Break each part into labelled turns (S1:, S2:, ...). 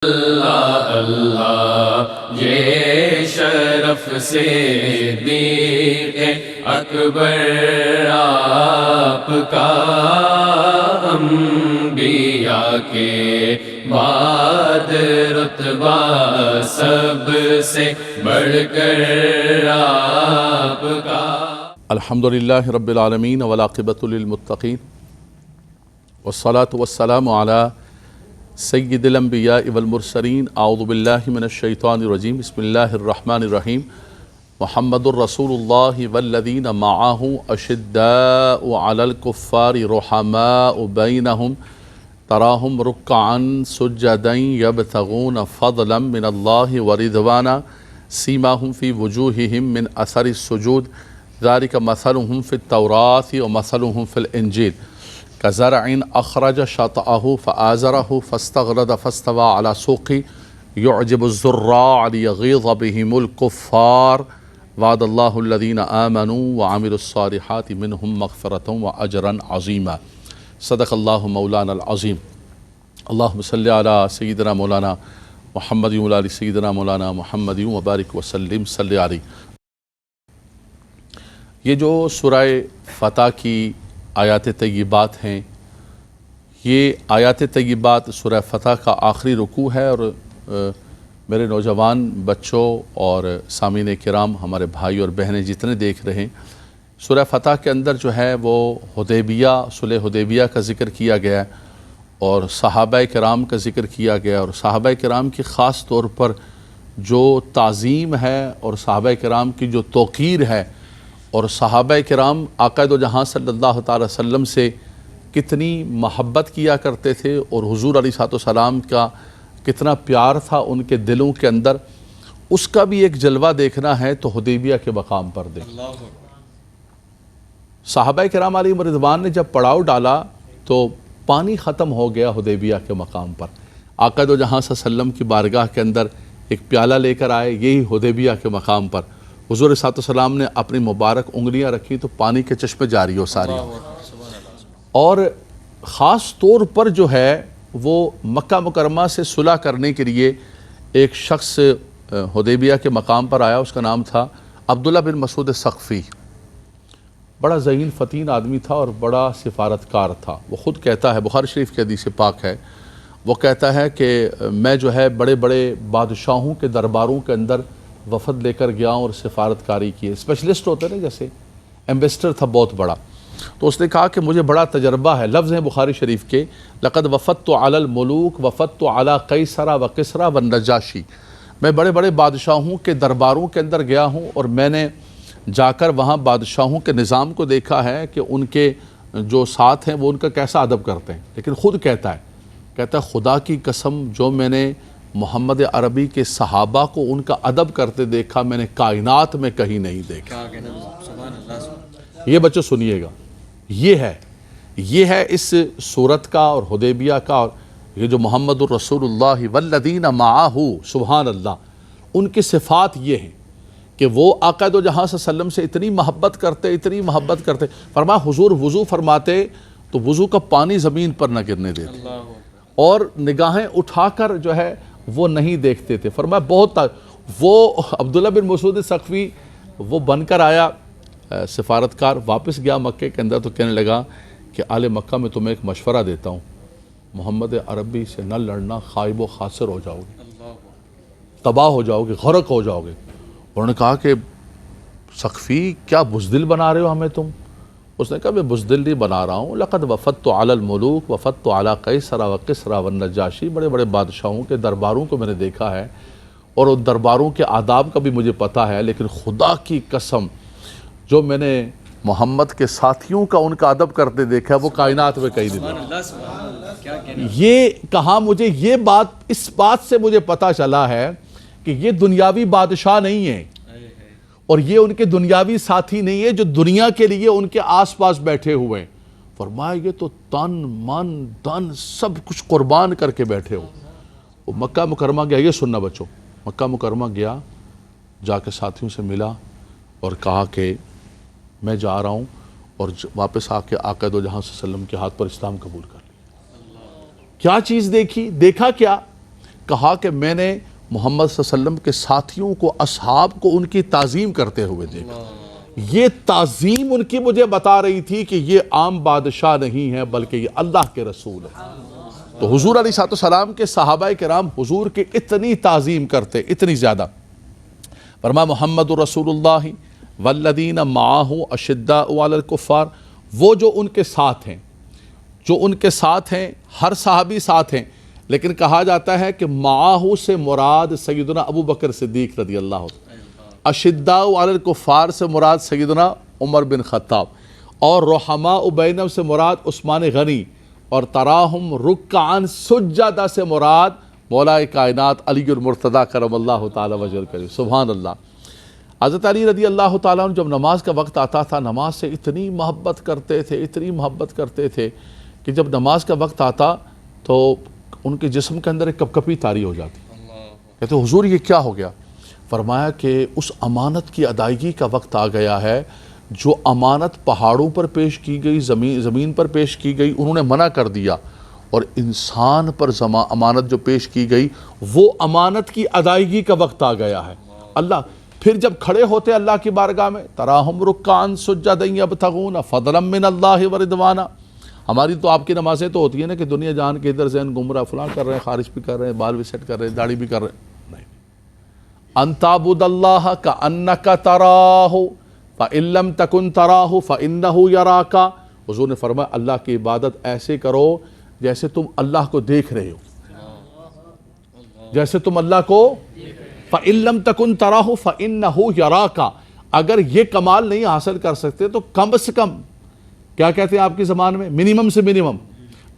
S1: اللہ اللہ یہ شرف صدیق اکبر آپ کا انبیاء کے بعد رتبہ سب سے بڑھ کر آپ کا۔
S2: الحمدللہ رب العالمین والعاقبۃ للمتقین والصلاة والسلام علی سید الانبیاء والمرسلین۔ اعوذ باللہ من الشیطان الرجیم، بسم اللہ الرحمن الرحیم۔ محمد الرسول اللہ والذین معہ اشداء علی الکفار رحماء بینہم تراہم رکعا سجدا یبتغون فضلا من اللہ ورضوانا سیماہم فی وجوہہم من اثر السجود ذالک مثلہم فی التوراۃ ومثلہم فی الانجیل كزرع أخرج شطأه فآزره فاستغلظ فاستوى على سوقه يعجب الزراع ليغيظ بهم الكفار وعد الله الذين آمنوا وعملوا الصالحات منهم مغفرة وأجرا عظيما صدق الله مولانا العظيم اللهم صل على سيدنا مولانا محمد وعلى آل سيدنا مولانا محمد وبارك وسلم صل عليه۔ یہ جو سورہ فتح کی آیات طیبات ہیں، یہ آیات طیبات سورہ فتح کا آخری رکوع ہے، اور میرے نوجوان بچوں اور سامعین کرام، ہمارے بھائی اور بہنیں جتنے دیکھ رہے ہیں، سورہ فتح کے اندر جو ہے وہ حدیبیہ، صلح حدیبیہ کا ذکر کیا گیا اور صحابہ کرام کا ذکر کیا گیا، اور صحابہ کرام کی خاص طور پر جو تعظیم ہے اور صحابہ کرام کی جو توقیر ہے، اور صحابہ کرام آقا دو جہاں صلی اللہ تعالی وسلم سے کتنی محبت کیا کرتے تھے، اور حضور علیہ السلام کا کتنا پیار تھا ان کے دلوں کے اندر، اس کا بھی ایک جلوہ دیکھنا ہے تو حدیبیہ کے مقام پر دیکھ۔ صحابہ کرام علیہ رضوان نے جب پڑاؤ ڈالا تو پانی ختم ہو گیا حدیبیہ کے مقام پر۔ آقا دو جہاں صلی اللہ علیہ وسلم کی بارگاہ کے اندر ایک پیالہ لے کر آئے، یہی حدیبیہ کے مقام پر حضور علیہ السلام نے اپنی مبارک انگلیاں رکھی تو پانی کے چشمے جاری ہو ساری، اور خاص طور پر جو ہے وہ مکہ مکرمہ سے صلح کرنے کے لیے ایک شخص حدیبیہ کے مقام پر آیا، اس کا نام تھا عبداللہ بن مسعود ثقفی۔ بڑا ذہین فتین آدمی تھا اور بڑا سفارتکار تھا۔ وہ خود کہتا ہے، بخاری شریف کی حدیث پاک ہے، وہ کہتا ہے کہ میں جو ہے بڑے بڑے بادشاہوں کے درباروں کے اندر وفد لے کر گیا اور سفارتکاری کی، اسپیشلسٹ ہوتے ہیں جیسے ایمبیسڈر تھا بہت بڑا۔ تو اس نے کہا کہ مجھے بڑا تجربہ ہے، لفظ ہیں بخاری شریف کے، لقد وفدت علی الملوک وفدت علی قیصر و کسریٰ والنجاشی، میں بڑے بڑے بادشاہوں کے درباروں کے اندر گیا ہوں اور میں نے جا کر وہاں بادشاہوں کے نظام کو دیکھا ہے کہ ان کے جو ساتھ ہیں وہ ان کا کیسا ادب کرتے ہیں، لیکن خود کہتا ہے خدا کی قسم جو میں نے محمد عربی کے صحابہ کو ان کا ادب کرتے دیکھا میں نے کائنات میں کہیں نہیں دیکھا۔ یہ بچوں سنیے گا، یہ ہے اس صورت کا اور حدیبیہ کا، اور یہ جو محمد الرسول اللہ والذین معہ، سبحان اللہ، ان کی صفات یہ ہیں کہ وہ آقا دو جہاں صلی اللہ علیہ وسلم سے اتنی محبت کرتے، فرمایا حضور وضو فرماتے تو وضو کا پانی زمین پر نہ گرنے دیتے، اور نگاہیں اٹھا کر جو ہے وہ نہیں دیکھتے تھے۔ فرمایا بہت وہ عبداللہ بن مسعود ثقفی وہ بن کر آیا سفارتکار، واپس گیا مکے کے اندر تو کہنے لگا کہ آل مکہ میں تمہیں ایک مشورہ دیتا ہوں، محمد عربی سے نہ لڑنا، خائب و خاسر ہو جاؤ گے، تباہ ہو جاؤ گے، غرق ہو جاؤ گے۔ انہوں نے کہا کہ ثقفی کیا بزدل بنا رہے ہو ہمیں تم؟ اس نے کہا میں بزدل نہیں بنا رہا ہوں، لقد وفدت علی الملوک وفدت علی قیصر و کسریٰ والنجاشی، بڑے بڑے بادشاہوں کے درباروں کو میں نے دیکھا ہے اور ان درباروں کے آداب کا بھی مجھے پتہ ہے، لیکن خدا کی قسم جو میں نے محمد کے ساتھیوں کا ان کا ادب کرتے دیکھا ہے وہ کائنات میں کہیں نہیں دیکھا۔ یہ کہا مجھے یہ بات، اس بات سے مجھے پتہ چلا ہے کہ یہ دنیاوی بادشاہ نہیں ہیں اور یہ ان کے دنیاوی ساتھی نہیں ہے جو دنیا کے لیے ان کے آس پاس بیٹھے ہوئے ہیں۔ فرمایا یہ تو تن من دن سب کچھ قربان کر کے بیٹھے ہو۔ وہ مکہ مکرمہ گیا، یہ سننا بچوں، مکہ مکرمہ گیا، جا کے ساتھیوں سے ملا اور کہا کہ میں جا رہا ہوں، اور واپس آ کے آقا دو جہاں صلی اللہ علیہ وسلم کے ہاتھ پر اسلام قبول کر لیا۔ کیا چیز دیکھی؟ دیکھا کیا کہا کہ میں نے محمد صلی اللہ علیہ وسلم کے ساتھیوں کو، اصحاب کو ان کی تعظیم کرتے ہوئے دیکھا. یہ تعظیم ان کی مجھے بتا رہی تھی کہ یہ عام بادشاہ نہیں ہے بلکہ یہ اللہ کے رسول ہے. تو حضور علیہ السلام کے صحابہ کرام حضور کی اتنی تعظیم کرتے، اتنی زیادہ. فرمایا محمد رسول اللہ والذین معہ اشداء علی الکفار، وہ جو ان کے ساتھ ہیں، جو ان کے ساتھ ہیں، ہر صحابی ساتھ ہیں، لیکن کہا جاتا ہے کہ معاہو سے مراد سیدنا ابو بکر صدیق رضی اللہ عنہ، اشداء علی الکفار سے مراد سیدنا عمر بن خطاب، اور رحماء بینہم سے مراد عثمان غنی، اور تراہم رکعاً سجدہ سے مراد مولا کائنات علی المرتضیٰ کرم اللہ تعالی وجہ الکریم. سبحان اللہ. حضرت علی رضی اللہ تعالیٰ عنہ جب نماز کا وقت آتا تھا نماز سے اتنی محبت کرتے تھے، اتنی محبت کرتے تھے کہ جب نماز کا وقت آتا تو ان کے جسم کے اندر ایک کپ کپی طاری ہو جاتی. کہتے حضور یہ کیا ہو گیا؟ فرمایا کہ اس امانت کی ادائیگی کا وقت آ گیا ہے. جو امانت پہاڑوں پر پیش کی گئی، زمین پر پیش کی گئی، انہوں نے منع کر دیا، اور انسان پر امانت جو پیش کی گئی وہ امانت کی ادائیگی کا وقت آ گیا ہے. اللہ پھر جب کھڑے ہوتے اللہ کی بارگاہ میں، تراہم رکعاً سجدا یبتغون فضلا من اللہ ورضوانا. ہماری تو آپ کی نمازیں تو ہوتی ہیں نا کہ دنیا جان کے ادھر ذہن گم رہا، فلاں کر رہے ہیں، خارج بھی کر رہے ہیں، بال بھی سیٹ کر رہے ہیں، داڑھی بھی کر رہے ہیں. نہیں، ان تعبد اللہ کأنک تراہ فإن لم تکن تراہ فإنہ یراک. حضور نے فرمایا اللہ کی عبادت ایسے کرو جیسے تم اللہ کو دیکھ رہے ہو، جیسے تم اللہ کو. فإن لم تکن تراہ فإنہ یراک. اگر یہ کمال نہیں حاصل کر سکتے تو کم سے کم، کیا کہتے ہیں آپ کی زبان میں، منیمم سے منیمم،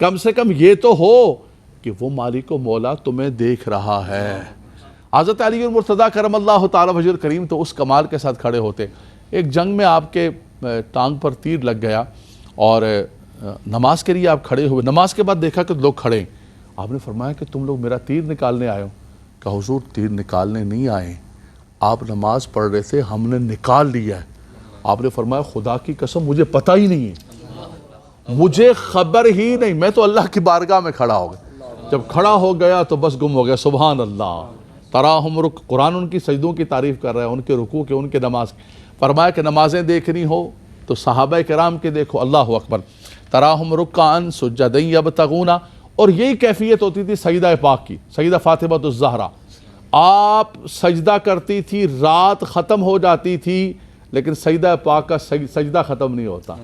S2: کم سے کم یہ تو ہو کہ وہ مالک و مولا تمہیں دیکھ رہا ہے. حضرت علی المرتضیٰ کرم اللہ تعالی وجہ الکریم تو اس کمال کے ساتھ کھڑے ہوتے. ایک جنگ میں آپ کے ٹانگ پر تیر لگ گیا اور نماز کے لیے آپ کھڑے ہوئے. نماز کے بعد دیکھا کہ لوگ کھڑے ہیں. آپ نے فرمایا کہ تم لوگ میرا تیر نکالنے آئے ہو؟ کہا حضور تیر نکالنے نہیں آئے، آپ نماز پڑھ رہے تھے، ہم نے نکال لیا ہے. آپ نے فرمایا خدا کی قسم مجھے پتہ ہی نہیں ہے، مجھے خبر ہی نہیں، میں تو اللہ کی بارگاہ میں کھڑا ہو گیا. جب کھڑا ہو گیا تو بس گم ہو گیا. سبحان اللہ. تراہم قرآن ان کی سجدوں کی تعریف کر رہا ہے، ان کے رکوع کے، ان کے نماز. فرمایا کہ نمازیں دیکھنی ہو تو صحابہ کرام کے دیکھو. اللہ اکبر. تراہم رکعاً سجدا یبتغون. اور یہی کیفیت ہوتی تھی سیدہ پاک کی، سیدہ فاطمہ الزہرا. آپ سجدہ کرتی تھی، رات ختم ہو جاتی تھی لیکن سیدہ پاک کا سجدہ ختم نہیں ہوتا.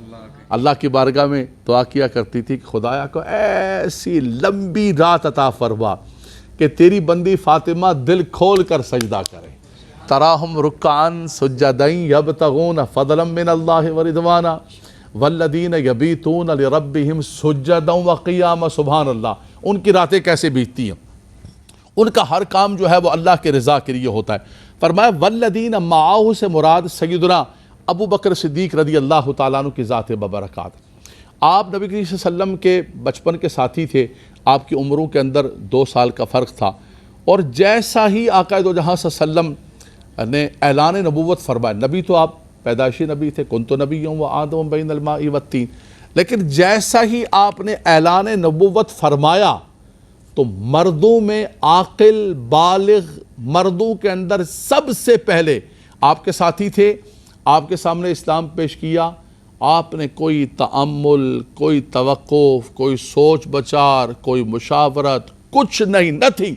S2: اللہ کی بارگاہ میں دعا کیا کرتی تھی کہ خدایا کو ایسی لمبی رات عطا فرما کہ تیری بندی فاطمہ دل کھول کر سجدہ کرے. تراہم رکعاً سجدا یبتغون فضلا من اللہ ورضوانا والذین یبیتون لربہم سجدا وقیاما. سبحان اللہ. ان کی راتیں کیسے بیتتی ہیں، ان کا ہر کام جو ہے وہ اللہ کے رضا کے لیے ہوتا ہے. فرمایا والذین معاہ سے مراد سیدنا ابو بکر صدیق رضی اللہ تعالیٰ عنہ کی ذات ببرکات. آپ نبی کریم صلی اللہ علیہ وسلم کے بچپن کے ساتھی تھے. آپ کی عمروں کے اندر 2 سال کا فرق تھا، اور جیسا ہی آقا دو جہاں صلی اللہ علیہ وسلم نے اعلان نبوت فرمایا، نبی تو آپ پیدائشی نبی تھے، کنت نبیّا وآدم بین الماء والطین، لیکن جیسا ہی آپ نے اعلان نبوت فرمایا تو مردوں میں عاقل بالغ مردوں کے اندر سب سے پہلے آپ کے ساتھی تھے. آپ کے سامنے اسلام پیش کیا. آپ نے کوئی تأمل، کوئی توقف، کوئی سوچ بچار، کوئی مشاورت، کچھ نہیں، نتھنگ.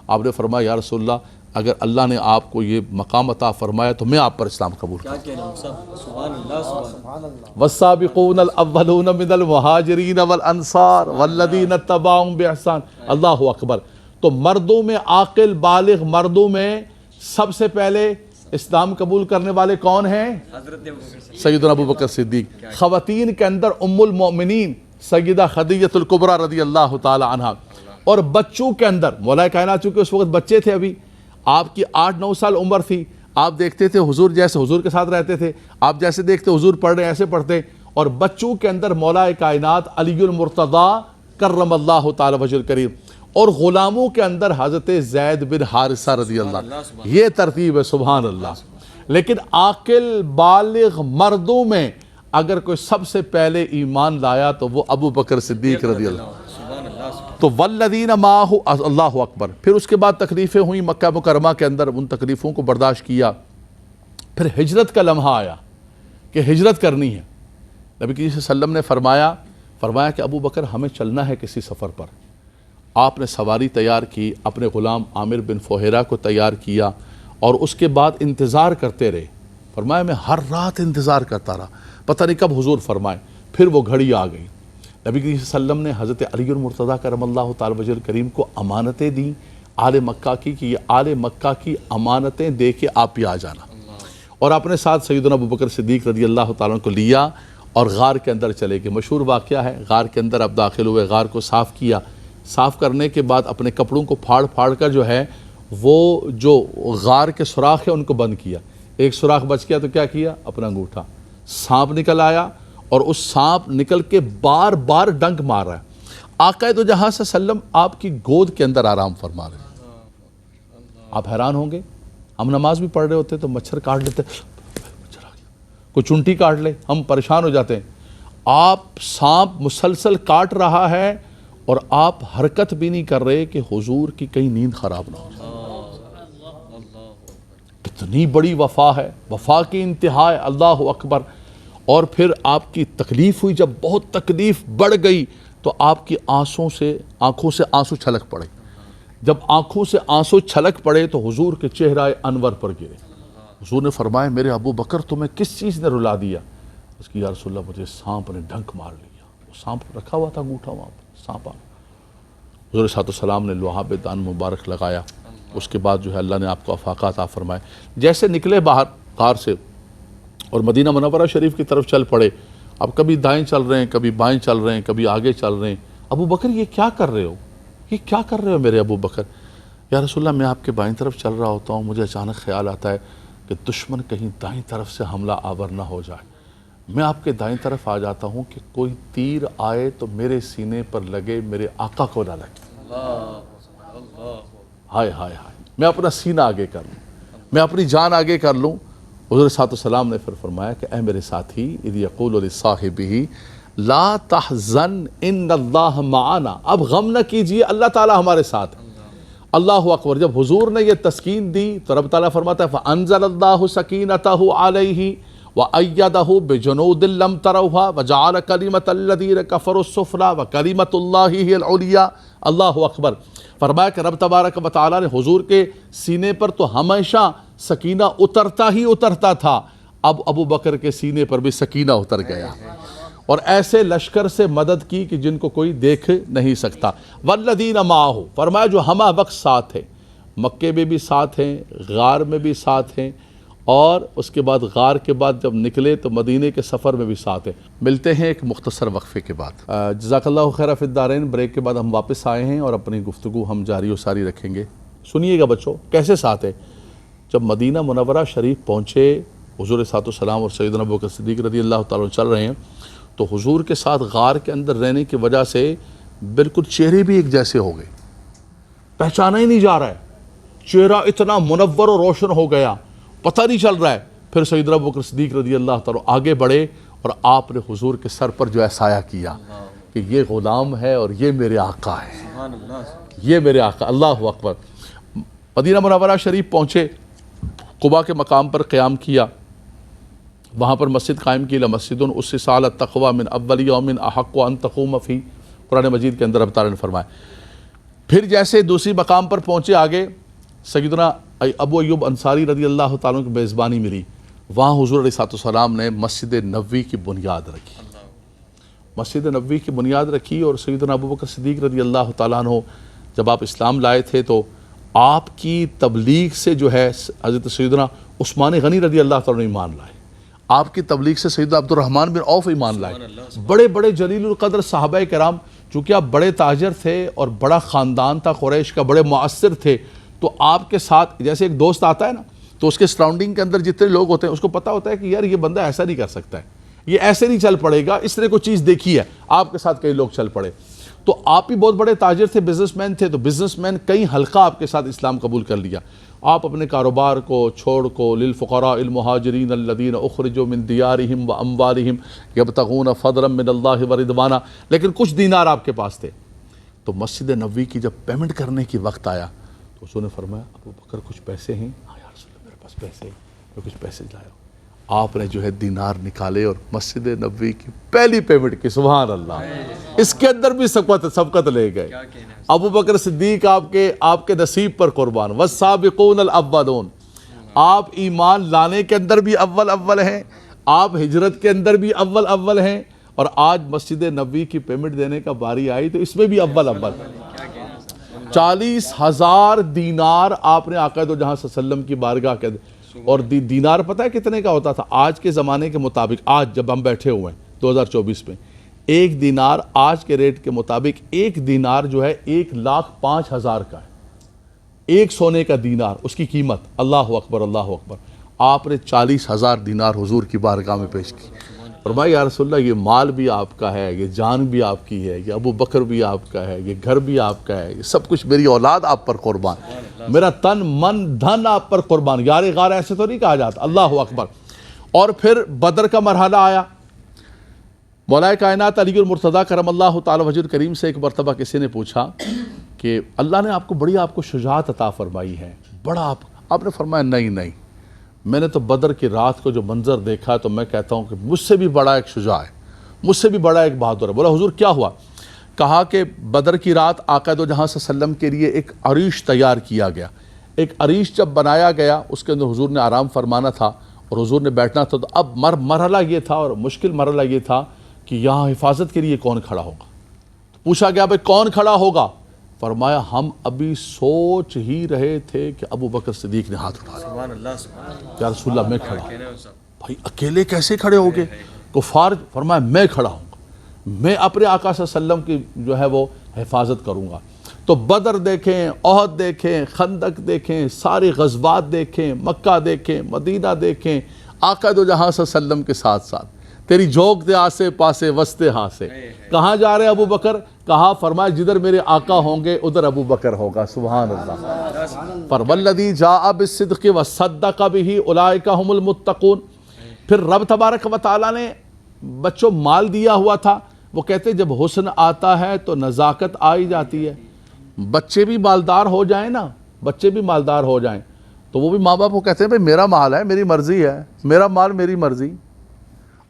S2: آپ نے فرمایا یا رسول اللہ اگر اللہ نے آپ کو یہ مقام عطا فرمایا تو میں آپ پر اسلام قبول کروں. والسابقون الاولون من المہاجرین والانصار والذین اتبعوهم بإحسان. اللہ اکبر. تو مردوں میں عاقل بالغ مردوں میں سب سے پہلے اسلام قبول کرنے والے کون ہیں؟ سیدنا ابو بکر صدیق. خواتین کے اندر ام المؤمنین سیدہ خدیجہ الکبریٰ رضی اللہ تعالی عنہا. اور بچوں کے اندر مولا کائنات، چونکہ اس وقت بچے تھے، ابھی آپ کی 8-9 سال عمر تھی. آپ دیکھتے تھے حضور جیسے حضور کے ساتھ رہتے تھے، آپ جیسے دیکھتے حضور پڑھ رہے ہیں ایسے پڑھتے. اور بچوں کے اندر مولا کائنات علی المرتضیٰ کرم اللہ تعالی وجہ الکریم. اور غلاموں کے اندر حضرت زید بن حارثہ رضی اللہ. یہ ترتیب ہے. سبحان اللہ. لیکن عاقل بالغ مردوں میں اگر کوئی سب سے پہلے ایمان لایا تو وہ ابو بکر صدیق رضی اللہ. تو والذین معہ اللہ اکبر. پھر اس کے بعد تکلیفیں ہوئیں مکہ مکرمہ کے اندر، ان تکلیفوں کو برداشت کیا. پھر ہجرت کا لمحہ آیا کہ ہجرت کرنی ہے. نبی کریم صلی اللہ علیہ وسلم نے فرمایا کہ ابو بکر ہمیں چلنا ہے کسی سفر پر. آپ نے سواری تیار کی، اپنے غلام عامر بن فہیرہ کو تیار کیا اور اس کے بعد انتظار کرتے رہے. فرمایا میں ہر رات انتظار کرتا رہا، پتہ نہیں کب حضور فرمائے. پھر وہ گھڑی آ گئی. نبی کریم صلی اللہ علیہ وسلم نے حضرت علی المرتضیٰ کرم اللہ تعالی وجہ کریم کو امانتیں دیں آل مکہ کی کہ یہ آل مکہ کی امانتیں دے کے آپ بھی آ جانا. اور اپنے ساتھ سیدنا ابو بکر صدیق رضی اللہ تعالیٰ عنہ کو لیا اور غار کے اندر چلے گئے. مشہور واقعہ ہے، غار کے اندر اب داخل ہوئے، غار کو صاف کیا. صاف کرنے کے بعد اپنے کپڑوں کو پھاڑ کر جو ہے وہ جو غار کے سوراخ ہیں ان کو بند کیا. ایک سوراخ بچ گیا تو کیا کیا؟ اپنا انگوٹھا. سانپ نکل آیا اور اس سانپ نکل کے بار بار ڈنک مار رہا ہے. آقا دو جہاں صلی اللہ علیہ وسلم آپ کی گود کے اندر آرام فرما رہے ہیں. آپ حیران ہوں گے، ہم نماز بھی پڑھ رہے ہوتے تو مچھر کاٹ لیتے، کوئی چونٹی کاٹ لے ہم پریشان ہو جاتے ہیں. آپ سانپ مسلسل کاٹ رہا ہے اور آپ حرکت بھی نہیں کر رہے کہ حضور کی کہیں نیند خراب نہ ہو. اتنی بڑی وفا ہے، وفا کی انتہا ہے. اللہ اکبر. اور پھر آپ کی تکلیف ہوئی، جب بہت تکلیف بڑھ گئی تو آپ کی آنکھوں سے آنسو چھلک پڑے. جب آنکھوں سے آنسو چھلک پڑے تو حضور کے چہرہ انور پر گرے. حضور نے فرمایا میرے ابو بکر تمہیں کس چیز نے رلا دیا؟ اس کی یا رسول اللہ مجھے سانپ نے ڈھنک مار لیا. وہ سانپ رکھا ہوا تھا انگوٹھا وہاں پر، سانپ آ. حضور صلی اللہ علیہ وسلم نے لعاب دان مبارک لگایا. اس کے بعد جو ہے اللہ نے آپ کو افاقہ عطا فرمائے. جیسے نکلے باہر غار سے اور مدینہ منورہ شریف کی طرف چل پڑے. اب کبھی دائیں چل رہے ہیں، کبھی بائیں چل رہے ہیں، کبھی آگے چل رہے ہیں. ابو بکر یہ کیا کر رہے ہو؟ یہ کیا کر رہے ہو میرے ابو بکر؟ یا رسول اللہ میں آپ کے بائیں طرف چل رہا ہوتا ہوں، مجھے اچانک خیال آتا ہے کہ دشمن کہیں دائیں طرف سے حملہ آور نہ ہو جائے. میں آپ کے دائیں طرف آ جاتا ہوں کہ کوئی تیر آئے تو میرے سینے پر لگے، میرے آقا کو نہ لگے. ہائے ہائے ہائے، میں اپنا سینہ آگے کر لوں، میں اپنی جان آگے کر لوں. حضور صلی اللہ علیہ وسلم نے پھر فرمایا کہ اے میرے ساتھی، اذ یقول لصاحبہ لا تحزن ان اللہ معنا، اب غم نہ کیجئے، اللہ تعالی ہمارے ساتھ ہے. اللہ اکبر. جب حضور نے یہ تسکین دی تو رب تعالیٰ فرماتا ہے فَأَنزَلَ اللَّهُ سَكِينَتَهُ عَلَيْهِ وَأَيَّدَهُ بِجُنُودٍ لَمْ تَرَوْهَا وَجَعَلَ كَلِمَةَ الَّذِينَ كَفَرُوا السُّفْلَىٰ وَكَلِمَةُ اللَّهِ هِيَ الْعُلْيَا. اللہ اکبر. فرمایا کہ رب تبارک و تعالیٰ نے حضور کے سینے پر تو ہمیشہ سکینہ اترتا ہی اترتا تھا، اب ابو بکر کے سینے پر بھی سکینہ اتر گیا اور ایسے لشکر سے مدد کی کہ جن کو کوئی دیکھ نہیں سکتا. والذین معہ، فرمایا جو ہمہ وقت ساتھ ہیں، مکے میں بھی ساتھ ہیں، غار میں بھی ساتھ ہیں، اور اس کے بعد غار کے بعد جب نکلے تو مدینے کے سفر میں بھی ساتھ ہیں. ملتے ہیں ایک مختصر وقفے کے بعد. جزاک اللہ خیر فی الدارین. بریک کے بعد ہم واپس آئے ہیں اور اپنی گفتگو ہم جاری و ساری رکھیں گے. سنیے گا بچوں کیسے ساتھ ہے. جب مدینہ منورہ شریف پہنچے، حضور صلی اللہ علیہ وسلم اور سیدنا ابو بکر صدیق رضی اللہ تعالیٰ عنہ چل رہے ہیں تو حضور کے ساتھ غار کے اندر رہنے کی وجہ سے بالکل چہرے بھی ایک جیسے ہو گئے، پہچانا ہی نہیں جا رہا ہے. چہرہ اتنا منور اور روشن ہو گیا، پتہ نہیں چل رہا ہے. پھر سیدنا ابو بکر صدیق رضی اللہ تعالیٰ آگے بڑھے اور آپ نے حضور کے سر پر جو ہے سایہ کیا کہ یہ غلام ہے اور یہ میرے آقا ہے، یہ میرے آقا. اللہ اکبر. مدینہ منورہ شریف پہنچے، قباء کے مقام پر قیام کیا، وہاں پر مسجد قائم کی. لمسجد اسست علی التقوی من اول یوم احق ان تقوم فیہ، قرآن مجید کے اندر رب تعالیٰ نے فرمایا. پھر جیسے دوسری مقام پر پہنچے آگے، سیدنا ابو ایوب انصاری رضی اللہ تعالیٰ کی میزبانی ملی. وہاں حضور علیہ السلام نے مسجد نبوی کی بنیاد رکھی، مسجد نبوی کی بنیاد رکھی. اور سیدنا ابو بکر صدیق رضی اللہ تعالیٰ عنہ جب آپ اسلام لائے تھے تو آپ کی تبلیغ سے جو ہے حضرت سیدنا عثمان غنی رضی اللہ تعالیٰ عنہ ایمان لائے. آپ کی تبلیغ سے سیدنا عبد الرحمن بن عوف ایمان لائے. بڑے بڑے جلیل القدر صحابہ کرام، چونکہ آپ بڑے تاجر تھے اور بڑا خاندان تھا قریش کا، بڑے مؤثر تھے، تو آپ کے ساتھ جیسے ایک دوست آتا ہے نا تو اس کے سراؤنڈنگ کے اندر جتنے لوگ ہوتے ہیں اس کو پتہ ہوتا ہے کہ یار یہ بندہ ایسا نہیں کر سکتا ہے، یہ ایسے نہیں چل پڑے گا، اس نے کوئی چیز دیکھی ہے. آپ کے ساتھ کئی لوگ چل پڑے. تو آپ بھی بہت بڑے تاجر تھے، بزنس مین تھے، تو بزنس مین کئی حلقہ آپ کے ساتھ اسلام قبول کر لیا. آپ اپنے کاروبار کو چھوڑ کو للفقراء المہاجرین الذین اخرجوا من دیارہم واموالہم یبتغون فضلا من اللہ ورضوانا، لیکن کچھ دینار آپ کے پاس تھے، تو مسجد نبوی کی جب پیمنٹ کرنے کی وقت آیا تو حضور نے فرمایا ابو بکر کچھ پیسے ہیں؟ ہاں یا رسول اللہ میرے پاس پیسے ہیں، میں کچھ پیسے لایا ہوں۔ آپ نے جو ہے دینار نکالے اور مسجد نبوی کی پہلی پیمنٹ کی، سبحان اللہ، اس کے اندر بھی سبقت لے گئے۔ ابو بکر صدیق آپ کے نصیب پر قربان۔ والسابقون الاولون، آپ ایمان لانے کے اندر بھی اول ہیں، آپ ہجرت کے اندر بھی اول ہیں، اور آج مسجد نبوی کی پیمنٹ دینے کا باری آئی تو اس میں بھی اول۔ 40,000 دینار آپ نے آقا دو جہاں صلی اللہ علیہ وسلم کی بارگاہ کے اندر، اور دینار پتہ ہے کتنے کا ہوتا تھا؟ آج کے زمانے کے مطابق، آج جب ہم بیٹھے ہوئے ہیں 2024 میں، ایک دینار آج کے ریٹ کے مطابق ایک دینار جو ہے 1,05,000 کا ہے، ایک سونے کا دینار، اس کی قیمت۔ اللہ اکبر اللہ اکبر۔ آپ نے 40,000 دینار حضور کی بارگاہ میں پیش کی، فرمایا یا رسول اللہ یہ مال بھی آپ کا ہے، یہ جان بھی آپ کی ہے، یہ ابو بکر بھی آپ کا ہے، یہ گھر بھی آپ کا ہے، یہ سب کچھ، میری اولاد آپ پر قربان، میرا تن من دھن آپ پر قربان۔ یار غار ایسے تو نہیں کہا جاتا، اللہ اکبر۔ اور پھر بدر کا مرحلہ آیا۔ مولا کائنات علی المرتضیٰ کرم اللہ تعالی وجہ کریم سے ایک مرتبہ کسی نے پوچھا کہ اللہ نے آپ کو شجاعت عطا فرمائی ہے، بڑا آپ نے فرمایا نہیں، میں نے تو بدر کی رات کو جو منظر دیکھا تو میں کہتا ہوں کہ مجھ سے بھی بڑا ایک شجاع ہے، مجھ سے بھی بڑا ایک بہادر ہے۔ بولا حضور کیا ہوا؟ کہا کہ بدر کی رات آقا دو جہاں صلی اللہ علیہ وسلم کے لیے ایک عریش تیار کیا گیا۔ ایک عریش جب بنایا گیا اس کے اندر حضور نے آرام فرمانا تھا اور حضور نے بیٹھنا تھا، تو اب مرحلہ یہ تھا اور مشکل مرحلہ یہ تھا کہ یہاں حفاظت کے لیے کون کھڑا ہوگا؟ تو پوچھا گیا بھائی کون کھڑا ہوگا؟ فرمایا ہم ابھی سوچ ہی رہے تھے کہ ابو بکر صدیق نے ہاتھ اٹھا لیا، یا رسول اللہ میں کھڑا ہوں۔ بھائی اکیلے کیسے کھڑے ہوگے؟ کفار، فرمایا میں کھڑا ہوں گا، میں اپنے آقا صلی اللہ علیہ وسلم کی جو ہے وہ حفاظت کروں گا۔ تو بدر دیکھیں، احد دیکھیں، خندق دیکھیں، سارے غزوات دیکھیں، مکہ دیکھیں، مدینہ دیکھیں، آقا دو جہاں صلی اللہ علیہ وسلم کے ساتھ ساتھ تیری جھونک دے آسے پاسے وستے ہاں سے۔ کہاں جا رہے ابو بکر؟ کہا فرمایا جدھر میرے آقا ہوں گے ادھر ابو بکر ہوگا، سبحان اللہ۔ پر والذی جاء بالصدق وصدق بہ اولئک ھم المتقون۔ پھر رب تبارک و تعالیٰ نے بچوں مال دیا ہوا تھا، وہ کہتے جب حسن آتا ہے تو نزاکت آئی جاتی ہے۔ بچے بھی مالدار ہو جائیں نا، بچے بھی مالدار ہو جائیں تو وہ بھی ماں باپ کو کہتے ہیں بھئی میرا مال ہے، میری مرضی ہے، میرا مال میری مرضی۔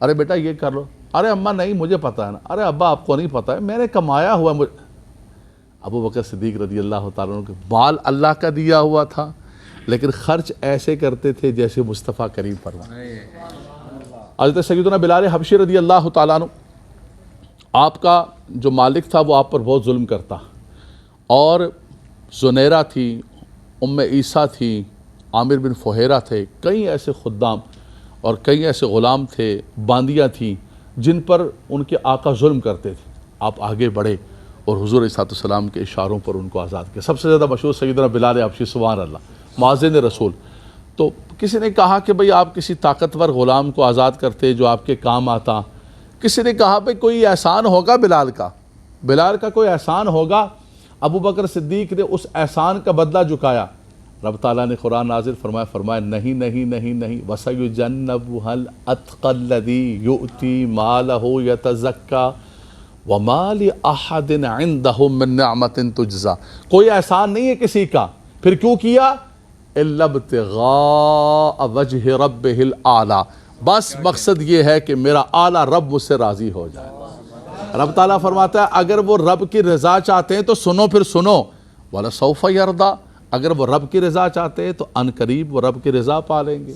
S2: ارے بیٹا یہ کر لو، ارے اماں نہیں مجھے پتہ ہے نا، ارے ابا آپ کو نہیں پتہ ہے، میں نے کمایا ہوا ہے۔ ابو بکر صدیق رضی اللہ تعالیٰ عنہ کے مال اللہ کا دیا ہوا تھا، لیکن خرچ ایسے کرتے تھے جیسے مصطفیٰ کریم فرمائے۔ حضرت سیدنا بلال حبشی رضی اللہ تعالیٰ عنہ، آپ کا جو مالک تھا وہ آپ پر بہت ظلم کرتا، اور زنیرہ تھی، ام عیسیٰ تھی، عامر بن فہیرہ تھے، کئی ایسے خدام اور کئی ایسے غلام تھے، باندیاں تھیں جن پر ان کے آقا ظلم کرتے تھے۔ آپ آگے بڑھے اور حضور علیہ السلام کے اشاروں پر ان کو آزاد کیا۔ سب سے زیادہ مشہور سیدنا بلال حبشی، سبحان اللہ، مؤذن رسول۔ تو کسی نے کہا کہ بھئی آپ کسی طاقتور غلام کو آزاد کرتے جو آپ کے کام آتا۔ کسی نے کہا بھئی کوئی احسان ہوگا بلال کا کوئی احسان ہوگا۔ ابو بکر صدیق نے اس احسان کا بدلہ چکایا۔ رب تعالیٰ نے قرآن نازل فرمایا نہیں وَسَيُجَنَّبُهَا الْأَتْقَى الَّذِي يُؤْتِي مَالَهُ يَتَزَكَّى وَمَا لِأَحَدٍ عِنْدَهُ مِن نِعْمَةٍ تُجْزَى۔ کوئی احسان نہیں ہے کسی کا، پھر کیوں کیا؟ إِلَّا ابْتِغَاءَ وَجْهِ رَبِّهِ الْأَعْلَى، بس مقصد یہ ہے کہ میرا اعلیٰ رب مجھ سے راضی ہو جائے۔ رب تعالیٰ فرماتا ہے اگر وہ رب کی رضا چاہتے ہیں تو سنو، پھر سنو، وَلَسَوْفَ يَرْضَى، اگر وہ رب کی رضا چاہتے ہیں تو ان قریب وہ رب کی رضا پا لیں گے۔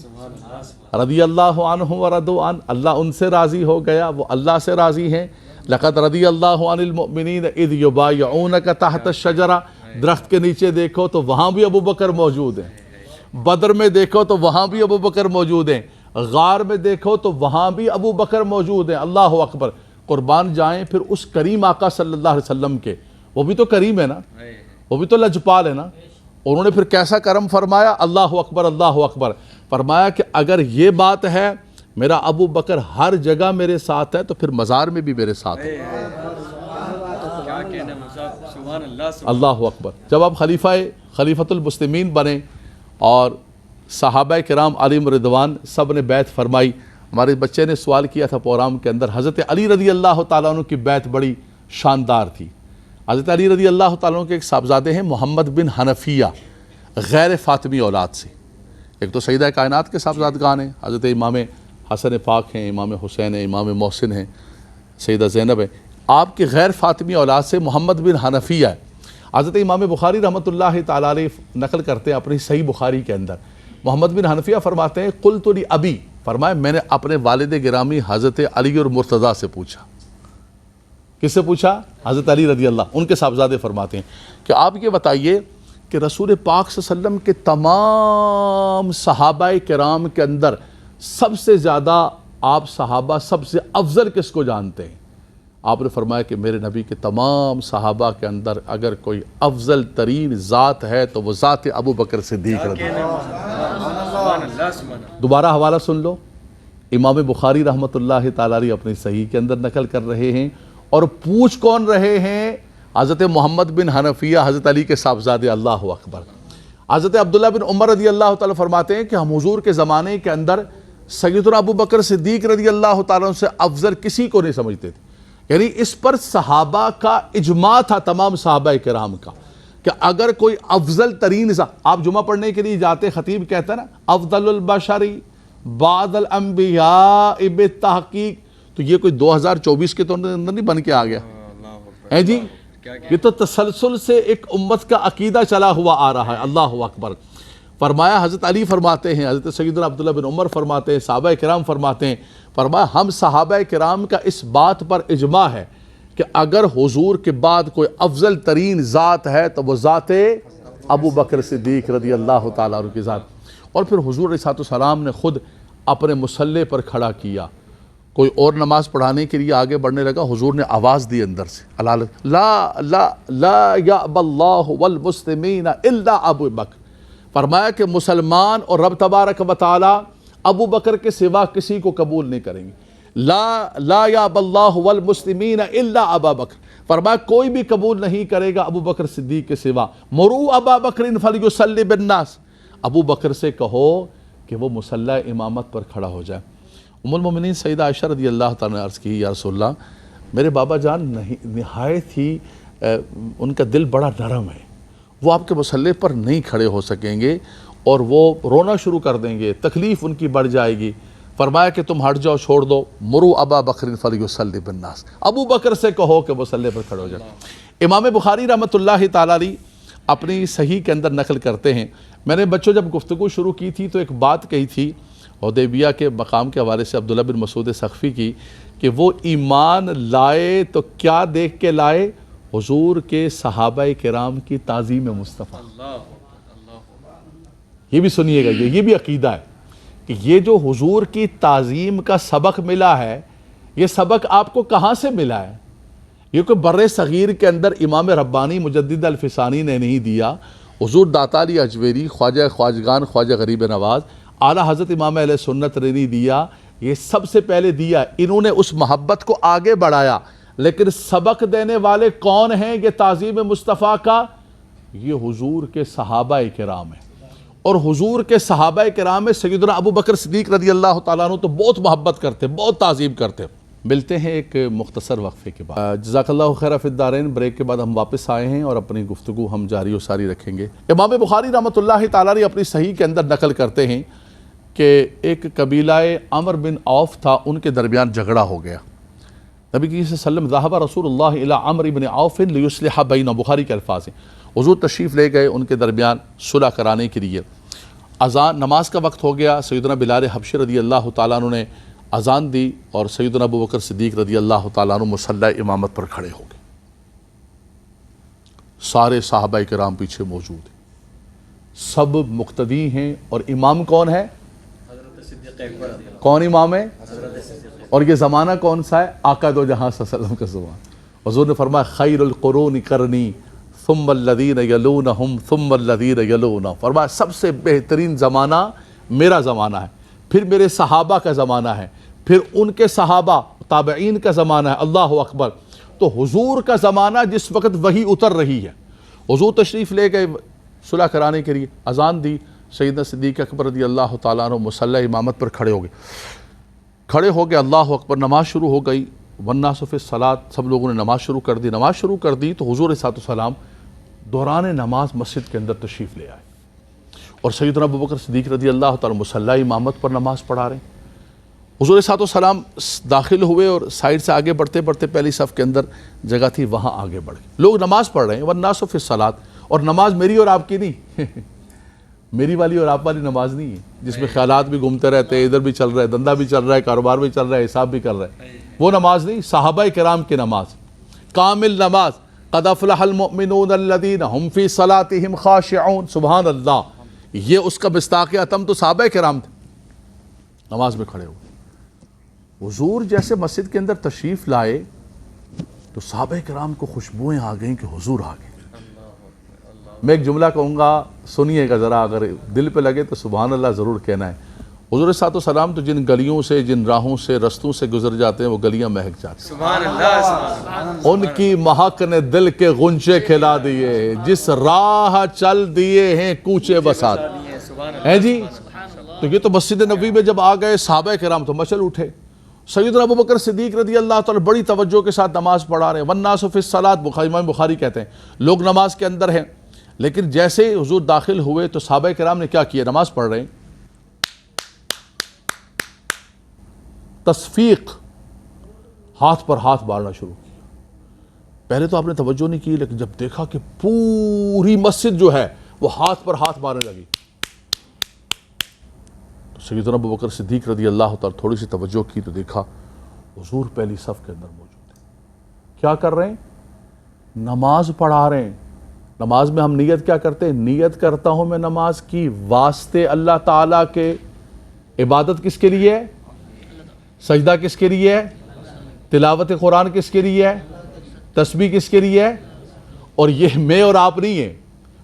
S2: رضی اللہ عنہ ورضوا عنہ، اللہ ان سے راضی ہو گیا، وہ اللہ سے راضی ہیں۔ لقد رضی اللہ عن المؤمنین اذ یبایعونک تحت الشجرہ، درخت کے نیچے دیکھو تو وہاں بھی ابو بکر موجود ہیں، بدر میں دیکھو تو وہاں بھی ابو بکر موجود ہیں، غار میں دیکھو تو وہاں بھی ابو بکر موجود ہیں۔ اللہ اکبر، قربان جائیں پھر اس کریم آقا صلی اللہ علیہ وسلم کے، وہ بھی تو کریم ہے نا، وہ بھی تو لجپال ہے نا۔ انہوں نے پھر کیسا کرم فرمایا، اللہ اکبر، فرمایا کہ اگر یہ بات ہے میرا ابو بکر ہر جگہ میرے ساتھ ہے تو پھر مزار میں بھی میرے ساتھ ہے۔ اللہ اکبر۔ جب آپ خلیفۃ المسلمین بنے اور صحابہ کرام علیہم رضوان سب نے بیعت فرمائی، ہمارے بچے نے سوال کیا تھا پروگرام کے اندر، حضرت علی رضی اللہ تعالیٰ عنہ کی بیعت بڑی شاندار تھی۔ حضرت علی رضی اللہ تعالیٰ عنہ کے ایک صاحبزادے ہیں محمد بن حنفیہ، غیر فاطمی اولاد سے. ایک تو سیدہ کائنات کے صاحبزادگان ہیں، حضرت امام حسن پاک ہیں، امام حسین ہیں، امام محسن ہیں، سیدہ زینب ہے. آپ کے غیر فاطمی اولاد سے محمد بن حنفیہ ہے. حضرت امام بخاری رحمۃ اللہ تعالیٰ علیہ نقل کرتے ہیں اپنی صحیح بخاری کے اندر، محمد بن حنفیہ فرماتے ہیں قلت لابی، فرمایا میں نے اپنے والد گرامی حضرت علی اور مرتضیٰ سے پوچھا. کس سے پوچھا؟ حضرت علی رضی اللہ، ان کے صاحبزادے فرماتے ہیں کہ آپ یہ بتائیے کہ رسول پاک صلی اللہ علیہ وسلم کے تمام صحابہ کرام کے اندر سب سے زیادہ آپ صحابہ سب سے افضل کس کو جانتے ہیں؟ آپ نے فرمایا کہ میرے نبی کے تمام صحابہ کے اندر اگر کوئی افضل ترین ذات ہے تو وہ ذات ابو بکر صدیق رضی اللہ. دوبارہ حوالہ سن لو، امام بخاری رحمۃ اللہ تعالیٰ علیہ اپنی صحیح کے اندر نقل کر رہے ہیں، اور پوچھ کون رہے ہیں؟ حضرت محمد بن حنفیہ، حضرت علی کے صاحبزادے. اللہ اکبر. حضرت عبداللہ بن عمر رضی اللہ تعالیٰ فرماتے ہیں کہ ہم حضور کے زمانے کے اندر سیدنا ابو بکر صدیق رضی اللہ تعالیٰ سے افضل کسی کو نہیں سمجھتے تھے. یعنی اس پر صحابہ کا اجماع تھا، تمام صحابہ کرام کا، کہ اگر کوئی افضل ترین آپ جمعہ پڑھنے کے لیے جاتے، خطیب کہتا ہے نا افضل البشری بعد الانبیاء بالتحقیق، تو یہ کوئی 2024 کے تو اندر نہیں بن کے آ گیا ہے جی، یہ تو تسلسل سے ایک امت کا عقیدہ چلا ہوا آ رہا ہے. اللہ اکبر. فرمایا حضرت علی فرماتے ہیں، حضرت سیدنا عبداللہ بن عمر فرماتے ہیں، صحابہ کرام فرماتے ہیں، فرمایا ہم صحابہ کرام کا اس بات پر اجماع ہے کہ اگر حضور کے بعد کوئی افضل ترین ذات ہے تو وہ ذات ابو بکر صدیق رضی اللہ تعالیٰ عنہ کی ذات. اور پھر حضور علیہ السلام نے خود اپنے مصلی پر کھڑا کیا، کوئی اور نماز پڑھانے کے لیے آگے بڑھنے لگا، حضور نے آواز دی اندر سے لا لا لا یأبی اللہ والمسلمین الا ابو بکر. فرمایا کہ مسلمان اور رب تبارک و تعالی ابو بکر کے سوا کسی کو قبول نہیں کریں گے. لا یأبی اللہ والمسلمین الا ابا بکر. فرمایا کوئی بھی قبول نہیں کرے گا ابو بکر صدیق کے سوا. مروا ابا بکر فلیصلی بالناس. ابو بکر سے کہو کہ وہ مصلی امامت پر کھڑا ہو جائے. ام المومنین سیدہ عائشہ رضی اللہ تعالیٰ نے عرض کی یا رسول اللہ، میرے بابا جان نہایت ہی ان کا دل بڑا نرم ہے، وہ آپ کے مصلی پر نہیں کھڑے ہو سکیں گے اور وہ رونا شروع کر دیں گے، تکلیف ان کی بڑھ جائے گی. فرمایا کہ تم ہٹ جاؤ، چھوڑ دو. مروا ابا بکر فلیصلی بالناس. ابو بکر سے کہو کہ مصلی پر کھڑے ہو جائے. امام بخاری رحمۃ اللہ تعالیٰ علیہ اپنی صحیح کے اندر نقل کرتے ہیں، میں نے بچوں جب گفتگو شروع کی تھی تو ایک بات کہی تھی حدیبیہ کے مقام کے حوالے سے عبداللہ بن مسعود سقفی کی، کہ وہ ایمان لائے تو کیا دیکھ کے لائے؟ حضور کے صحابہ کرام کی تعظیم مصطفیٰ. یہ بھی سنیے گا، یہ بھی عقیدہ ہے کہ یہ جو حضور کی تعظیم کا سبق ملا ہے، یہ سبق آپ کو کہاں سے ملا ہے؟ یہ کوئی بر صغیر کے اندر امام ربانی مجدد الفسانی نے نہیں دیا. حضور داتا علی اجویری، خواجہ خواجگان، خواجہ غریب نواز، اعلیٰ حضرت امام اہل سنت نے نہیں دیا، یہ سب سے پہلے دیا. انہوں نے اس محبت کو آگے بڑھایا، لیکن سبق دینے والے کون ہیں یہ تعظیم مصطفیٰ کا؟ یہ حضور کے صحابہ کرام ہیں. اور حضور کے صحابہ کرام میں سیدنا ابو بکر صدیق رضی اللہ تعالیٰ عنہ تو بہت محبت کرتے، بہت تعظیم کرتے. ملتے ہیں ایک مختصر وقفے کے بعد. جزاک اللہ خیر فی الدارین. بریک کے بعد ہم واپس آئے ہیں اور اپنی گفتگو ہم جاری و ساری رکھیں گے. امام بخاری رحمۃ اللہ تعالیٰ علیہ اپنی صحیح کے اندر نقل کرتے ہیں کہ ایک قبیلہ عمر بن عوف تھا، ان کے درمیان جھگڑا ہو گیا. نبی صلی اللہ علیہ وسلم ذهب رسول اللہ الی عمر بن عوف لیصلح بین، بخاری کے الفاظ ہیں. حضور تشریف لے گئے ان کے درمیان صلح کرانے کے لیے. اذان نماز کا وقت ہو گیا. سیدنا بلال حبشی رضی اللہ تعالیٰ عنہ نے اذان دی اور سیدنا ابو بکر صدیق رضی اللہ تعالیٰ عنہ مصلی امامت پر کھڑے ہو گئے. سارے صحابہ کرام پیچھے موجود ہیں، سب مقتدی ہیں. اور امام کون ہے؟ کون امام ہے؟ اور یہ زمانہ کون سا ہے؟ آقا دو جہاں صلی اللہ علیہ وسلم کا زمانہ. حضور نے فرمایا خیر القرون قرنی ثم الذین یلونہم ثم الذین یلونہم. فرمایا سب سے بہترین زمانہ میرا زمانہ ہے، پھر میرے صحابہ کا زمانہ ہے، پھر ان کے صحابہ تابعین کا زمانہ ہے. اللہ اکبر. تو حضور کا زمانہ جس وقت وحی اتر رہی ہے، حضور تشریف لے گئے صلح کرانے کے لیے، اذان دی. سیدنا صدیق اکبر رضی اللہ تعالیٰ عنہ مصلی امامت پر کھڑے ہو گئے. اللہ اکبر، نماز شروع ہو گئی. والناس فی الصلاۃ، سب لوگوں نے نماز شروع کر دی. نماز شروع کر دی تو حضور صلی اللہ علیہ وسلم دوران نماز مسجد کے اندر تشریف لے آئے اور سیدنا ابوبکر صدیق رضی اللہ تعالیٰ مصلی امامت پر نماز پڑھا رہے ہیں. حضور صلی اللہ علیہ وسلم داخل ہوئے اور سائڈ سے آگے بڑھتے بڑھتے پہلی صف کے اندر جگہ تھی وہاں آگے بڑھ گئے. لوگ نماز پڑھ رہے ہیں والناس فی الصلاۃ، اور نماز میری اور آپ کی نہیں میری والی اور آپ والی نماز نہیں ہے جس میں خیالات بھی گھومتے رہتے ہیں، ادھر بھی چل رہا ہے، دندہ بھی چل رہا ہے، کاروبار بھی چل رہا ہے، حساب بھی کر رہا ہے. وہ نماز نہیں، صحابہ کرام کی نماز، کامل نماز. قد افلح المؤمنون الذین هم فی صلاتهم خاشعون. سبحان اللہ، یہ اس کا مصداق اتم تو صحابہ کرام تھے، نماز میں کھڑے ہوئے. حضور جیسے مسجد کے اندر تشریف لائے تو صحابہ کرام کو خوشبوئیں آ گئیں کہ حضور آ گئے. میں ایک جملہ کہوں گا، سنیے گا ذرا، اگر دل پہ لگے تو سبحان اللہ ضرور کہنا ہے. حضور صلی اللہ علیہ وسلم تو جن گلیوں سے، جن راہوں سے، رستوں سے گزر جاتے ہیں وہ گلیاں مہک جاتی ہیں.
S3: سبحان اللہ.
S2: ان کی مہک نے دل کے غنچے کھلا دیے، جس راہ چل دیے ہیں کوچے بسات ہیں جی. تو یہ تو مسجد نبوی میں جب آ گئے صحابہ کرام تو مچل اٹھے. سیدنا ابوبکر صدیق رضی اللہ تعالیٰ بڑی توجہ کے ساتھ نماز پڑھا رہے ہیں. والناس فی الصلاۃ، امام بخاری کہتے ہیں لوگ نماز کے اندر ہیں. لیکن جیسے حضور داخل ہوئے تو صحابہ کرام نے کیا کیا؟ نماز پڑھ رہے ہیں، تصفیق، ہاتھ پر ہاتھ مارنا شروع کیا. پہلے تو آپ نے توجہ نہیں کی، لیکن جب دیکھا کہ پوری مسجد جو ہے وہ ہاتھ پر ہاتھ مارنے لگی تو سیدنا ابوبکر صدیق رضی اللہ تعالیٰ تھوڑی سی توجہ کی تو دیکھا حضور پہلی صف کے اندر موجود ہیں. کیا کر رہے ہیں؟ نماز پڑھا رہے ہیں. نماز میں ہم نیت کیا کرتے ہیں؟ نیت کرتا ہوں میں نماز کی واسطے اللہ تعالیٰ کے. عبادت کس کے لیے ہے؟ سجدہ کس کے لیے ہے؟ تلاوت قرآن کس کے لیے ہے؟ تسبیح کس کے لیے ہے؟ اور یہ میں اور آپ نہیں ہے.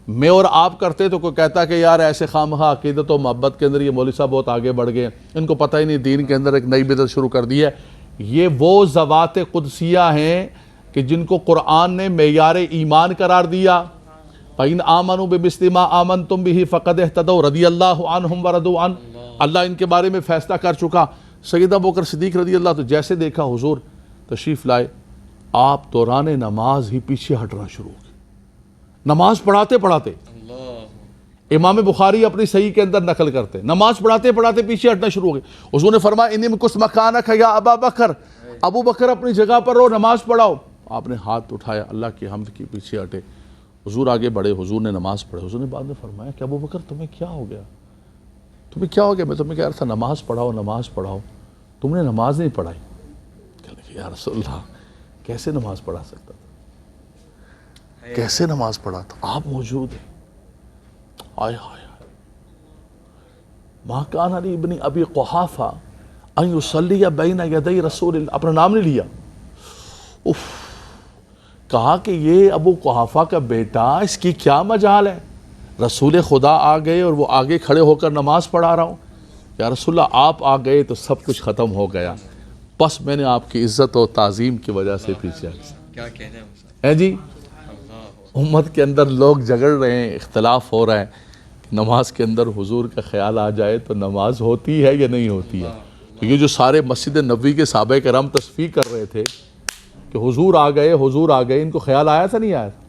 S2: میں اور آپ کرتے تو کوئی کہتا کہ یار ایسے خواہ عقیدت و محبت کے اندر یہ مولوی صاحب بہت آگے بڑھ گئے، ان کو پتہ ہی نہیں دین کے اندر ایک نئی بدعت شروع کر دی ہے. یہ وہ ذوات قدسیہ ہیں کہ جن کو قرآن نے معیار ایمان قرار دیا. فَإِنْ آمَنُوا بِمِثْلِ مَا آمَنْتُمْ بِهِ فَقَدْ اهْتَدَوْا رضی اللہ عنہم ورضوا عنہ. اللہ ان کے بارے میں فیصلہ کر چکا. سیدنا ابوبکر صدیق رضی اللہ تو جیسے دیکھا حضور تشریف لائے، آپ دوران نماز ہی پیچھے ہٹنا شروع ہو گئے. نماز پڑھاتے پڑھاتے، امام بخاری اپنی صحیح کے اندر نقل کرتے، نماز پڑھاتے پڑھاتے پیچھے ہٹنا شروع ہو گئے. حضور نے فرمایا انی امکث مکانک یا ابا بکر، ابو بکر اپنی جگہ پر رہو، نماز پڑھاؤ. آپ نے ہاتھ اٹھایا، اللہ کی حمد کی، پیچھے ہٹے. حضور آگے بڑھے، حضور نے نماز پڑھے. حضور نے بعد میں فرمایا کہ ابو بکر تمہیں کیا ہو گیا؟ تمہیں کیا ہو گیا؟ میں تمہیں کہہ رہا تھا نماز پڑھاؤ نماز پڑھاؤ، تم نے نماز نہیں پڑھائی. کہنے کہ یا رسول اللہ کیسے نماز پڑھا سکتا تھا؟ کیسے نماز پڑھا تھا؟ آپ موجود ہیں. آئے ہائے ہائے، ما کان علی ابن ابی قحافہ ان یصلی بین یدی رسول اللہ. اپنا نام نہیں لیا. اف، کہا کہ یہ ابو قحافہ کا بیٹا، اس کی کیا مجال ہے؟ رسول خدا آ گئے اور وہ آگے کھڑے ہو کر نماز پڑھا رہا ہوں. یا رسول اللہ آپ آ گئے تو سب کچھ ختم ہو گیا، بس میں نے آپ کی عزت و تعظیم کی وجہ سے پیچھے
S3: کیا کہنے
S2: ہیں جی. امت کے اندر لوگ جھگڑ رہے ہیں، اختلاف ہو رہا ہے. نماز کے اندر حضور کا خیال آ جائے تو نماز ہوتی ہے یا نہیں ہوتی ہے؟ تو یہ جو سارے مسجد نبوی کے صحابہ کرام تصفیہ کر رہے تھے کہ حضور آ گئے حضور آ گئے، ان کو خیال آیا تھا نہیں آیا تھا؟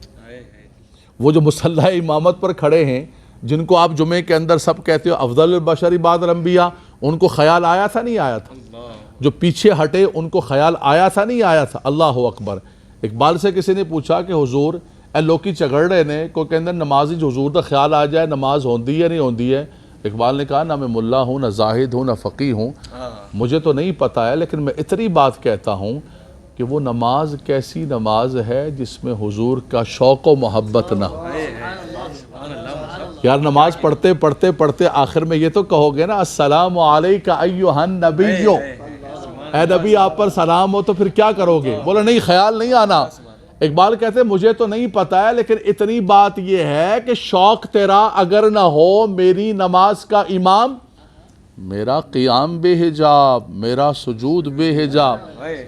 S2: وہ جو مصلی امامت پر کھڑے ہیں، جن کو آپ جمعے کے اندر سب کہتے ہو افضل البشر بعد الانبیاء، ان کو خیال آیا تھا نہیں آیا تھا؟ جو پیچھے ہٹے ان کو خیال آیا تھا نہیں آیا تھا؟ اللہ اکبر. اقبال سے کسی نے پوچھا کہ حضور اے لوکی جھگڑ رہے نے، کوئی کہندے نمازی جو حضور دا خیال آ جائے نماز ہوندی ہے نہیں ہوندی ہے؟ اقبال نے کہا نہ میں ملا ہوں، نہ زاہد ہوں، نہ فقیہ ہوں، مجھے تو نہیں پتہ ہے، لیکن میں اتنی بات کہتا ہوں کہ وہ نماز کیسی نماز ہے جس میں حضور کا شوق و محبت نہ ہو. یار نماز پڑھتے پڑھتے پڑھتے آخر میں یہ تو کہو گے نا السلام علیکہ ایھا النبی، اے نبی آپ پر سلام ہو، تو پھر کیا کرو گے؟ بولا نہیں خیال نہیں آنا. اقبال کہتے ہیں مجھے تو نہیں پتہ ہے، لیکن اتنی بات یہ ہے کہ شوق تیرا اگر نہ ہو میری نماز کا امام، میرا قیام بے حجاب، میرا سجود بے حجاب.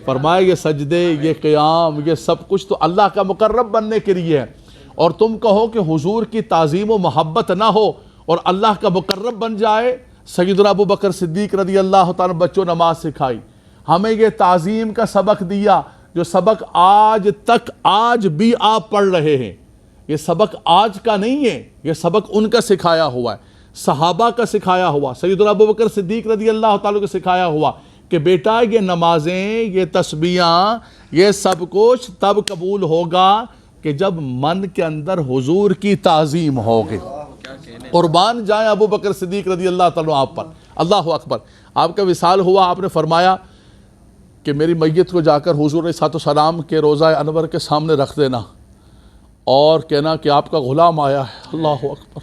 S2: فرمایا یہ سجدے، یہ قیام، یہ سب کچھ تو اللہ کا مقرب بننے کے لیے ہے. اور تم کہو کہ حضور کی تعظیم و محبت نہ ہو اور اللہ کا مقرب بن جائے. سیدنا ابو بکر صدیق رضی اللہ تعالیٰ بچوں نماز سکھائی، ہمیں یہ تعظیم کا سبق دیا جو سبق آج تک آج بھی آپ پڑھ رہے ہیں. یہ سبق آج کا نہیں ہے، یہ سبق ان کا سکھایا ہوا ہے، صحابہ کا سکھایا ہوا، سیدنا ابوبکر صدیق رضی اللہ تعالیٰ کو سکھایا ہوا کہ بیٹا یہ نمازیں، یہ تسبیحاں، یہ سب کچھ تب قبول ہوگا کہ جب من کے اندر حضور کی تعظیم ہوگی. قربان جائیں ابوبکر صدیق رضی اللہ تعالیٰ آپ پر. اللہ اکبر. آپ کا وصال ہوا، آپ نے فرمایا کہ میری میت کو جا کر حضور علیہ السلام کے روضہ انور کے سامنے رکھ دینا اور کہنا کہ آپ کا غلام آیا ہے. اللہ اکبر.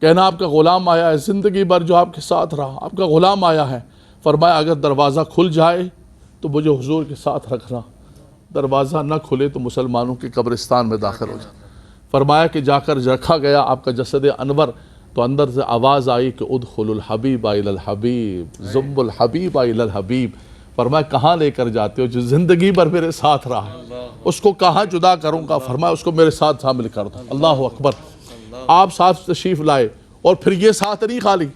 S2: کہنا آپ کا غلام آیا ہے، زندگی بھر جو آپ کے ساتھ رہا، آپ کا غلام آیا ہے. فرمایا اگر دروازہ کھل جائے تو مجھے حضور کے ساتھ رکھنا، دروازہ نہ کھلے تو مسلمانوں کے قبرستان میں داخل ہو جائے. فرمایا کہ جا کر رکھا گیا آپ کا جسد انور تو اندر سے آواز آئی کہ ادخل الحبیب الی الحبیب ضم الحبیب الی الحبیب. فرمایا کہاں لے کر جاتے ہو جو زندگی بھر میرے ساتھ رہا ہے، اس کو کہاں جدا کروں گا؟ فرمایا اس کو میرے ساتھ شامل کر دو. اللہ اکبر. آپ ساتھ تشریف لائے اور پھر یہ ساتھ نہیں خالی،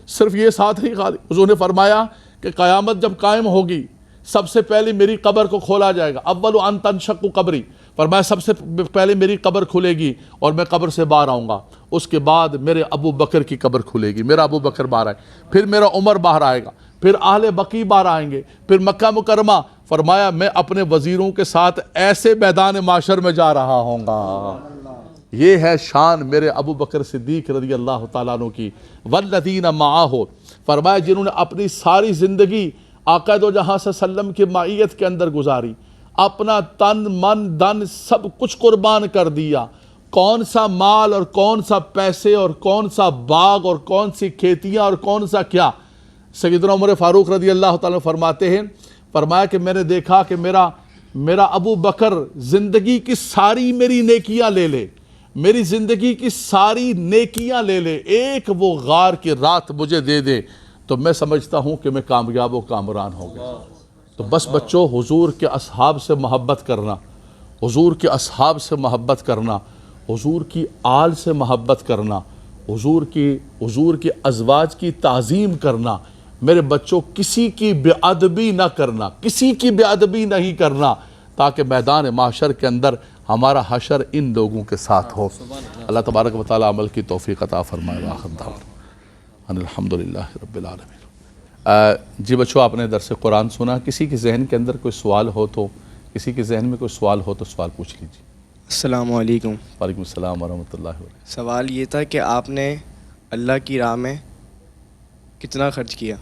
S2: صرف یہ ساتھ نہیں خالی، حضور نے فرمایا کہ قیامت جب قائم ہوگی سب سے پہلے میری قبر کو کھولا جائے گا. اول ان تنشق قبری. فرمایا سب سے پہلے میری قبر کھلے گی اور میں قبر سے باہر آؤں گا. اس کے بعد میرے ابو بکر کی قبر کھلے گی، میرا ابو بکر باہر آئے، پھر میرا عمر باہر آئے گا، پھر اہل بقی باہر آئیں گے، پھر مکہ مکرمہ. فرمایا میں اپنے وزیروں کے ساتھ ایسے میدان معاشر میں جا رہا ہوں گا. یہ ہے شان میرے ابو بکر صدیق رضی اللہ تعالیٰ عنہ کی. والذین معہ. فرمایا جنہوں نے اپنی ساری زندگی آقا دو جہاں صلی اللہ علیہ وسلم کی معیت کے اندر گزاری، اپنا تن من دن سب کچھ قربان کر دیا. کون سا مال اور کون سا پیسے اور کون سا باغ اور کون سی کھیتیاں اور کون سا کیا. سیدنا عمر فاروق رضی اللہ تعالیٰ فرماتے ہیں، فرمایا کہ میں نے دیکھا کہ میرا ابو بکر زندگی کی ساری میری نیکیاں لے لے، میری زندگی کی ساری نیکیاں لے لے، ایک وہ غار کی رات مجھے دے دے تو میں سمجھتا ہوں کہ میں کامیاب و کامران ہو گیا. تو بس بچوں، حضور کے اصحاب سے محبت کرنا، حضور کے اصحاب سے محبت کرنا، حضور کی آل سے محبت کرنا، حضور کی ازواج کی تعظیم کرنا. میرے بچوں کسی کی بے ادبی نہ کرنا، کسی کی بے ادبی نہیں کرنا، تاکہ میدان معاشر کے اندر ہمارا حشر ان لوگوں کے ساتھ ہو. اللہ تبارک و تعالی عمل کی توفیق عطا فرمائے. وآخر دعوانا ان الحمدللہ رب العالمین. جی بچوں، آپ نے درس قرآن سنا. کسی کے ذہن کے اندر کوئی سوال ہو تو، کسی کے ذہن میں کوئی سوال ہو تو سوال پوچھ لیجیے.
S3: السلام علیکم.
S2: وعلیکم السلام ورحمۃ اللہ وبرکاتہ.
S3: سوال یہ تھا کہ آپ نے اللہ کی راہ میں کتنا خرچ کیا؟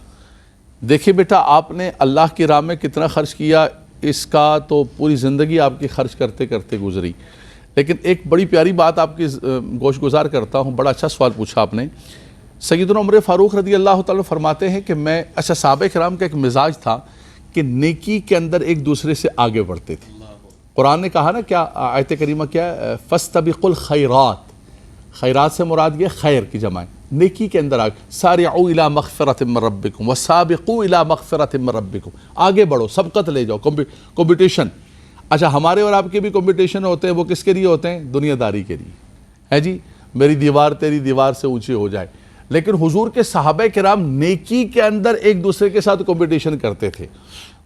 S2: دیکھیے بیٹا، آپ نے اللہ کی راہ میں کتنا خرچ کیا اس کا تو پوری زندگی آپ کی خرچ کرتے کرتے گزری. لیکن ایک بڑی پیاری بات آپ کی گوش گزار کرتا ہوں. بڑا اچھا سوال پوچھا آپ نے. سیدنا عمر فاروق رضی اللہ تعالیٰ فرماتے ہیں کہ صحابہ کرام کا ایک مزاج تھا کہ نیکی کے اندر ایک دوسرے سے آگے بڑھتے تھے. قرآن نے کہا نا، کیا آیت کریمہ کیا ہے؟ فاستبقوا الخیرات. خیرات سے مراد یہ خیر کی جمع ہے، نیکی کے اندر آگے. سارعوا الی مغفرۃ من ربکم وسابقوا الی مغفرۃ من ربکم. آگے بڑھو، سبقت لے جاؤ، کمپٹیشن. اچھا، ہمارے اور آپ کے بھی کمپٹیشن ہوتے ہیں. وہ کس کے لیے ہوتے ہیں؟ دنیا داری کے لیے ہے جی. میری دیوار تیری دیوار سے اونچی ہو جائے. لیکن حضور کے صحابہ کرام نیکی کے اندر ایک دوسرے کے ساتھ کمپٹیشن کرتے تھے.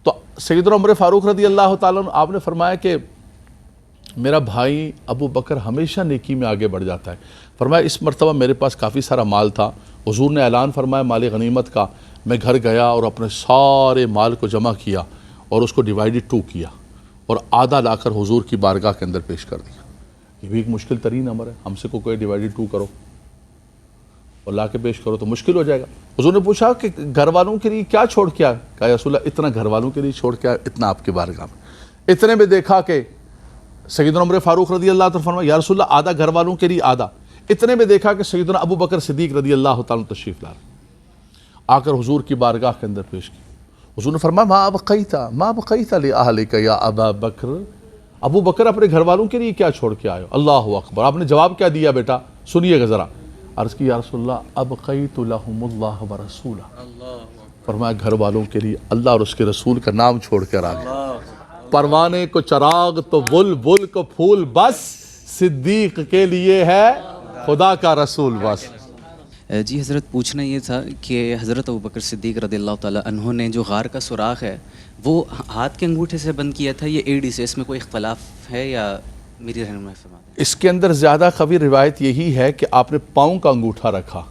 S2: تو سیدنا عمر فاروق رضی اللہ تعالیٰ عنہ آپ نے فرمایا کہ میرا بھائی ابو بکر ہمیشہ نیکی میں آگے بڑھ جاتا ہے. فرمایا اس مرتبہ میرے پاس کافی سارا مال تھا. حضور نے اعلان فرمایا مال غنیمت کا. میں گھر گیا اور اپنے سارے مال کو جمع کیا اور اس کو ڈیوائیڈڈ 2 کیا اور آدھا لا کر حضور کی بارگاہ کے اندر پیش کر دیا. یہ بھی ایک مشکل ترین امر ہے. ہم سے کوئی ڈیوائیڈڈ 2 کرو اور لا کے پیش کرو تو مشکل ہو جائے گا. حضور نے پوچھا کہ گھر والوں کے لیے کیا چھوڑ کے آئے؟ کہا یا رسول اللہ اتنا گھر والوں کے لیے چھوڑ کے آئے، اتنا آپ کی بارگاہ میں. اتنے میں دیکھا کہ سیدنا عمر فاروق رضی اللہ تعالیٰ فرمایا یا رسول اللہ آدھا گھر والوں کے لیے آدھا. اتنے میں دیکھا کہ سیدنا ابو بکر صدیق رضی اللہ تعالیٰ تشریف لا آ کر حضور کی بارگاہ کے اندر پیش کی. حضور نے فرمایا ما بقیت لأہلک یا ابا بکر. ابو بکر اپنے گھر والوں کے لیے کیا چھوڑ کے آئے ہو؟ اللہ اکبر. آپ نے جواب کیا دیا بیٹا؟ سنیے گا ذرا. عرض کی یا رسول اللہ ابقیت لہم اللہ ورسولہ. فرمایا گھر والوں کے لیے اللہ اور اس کے رسول کا نام چھوڑ کر آ گئے. پروانے کو چراغ تو بلبل کو پھول، بس صدیق کے لیے ہے خدا کا رسول بس.
S4: جی حضرت پوچھنا یہ تھا کہ حضرت ابوبکر صدیق رضی اللہ تعالیٰ عنہ نے جو غار کا سوراخ ہے وہ ہاتھ کے انگوٹھے سے بند کیا تھا یا ایڑی سے، اس میں کوئی اختلاف ہے یا میری رہنمائی فرما دیں؟
S2: اس کے اندر زیادہ قوی روایت یہی ہے کہ آپ نے پاؤں کا انگوٹھا رکھا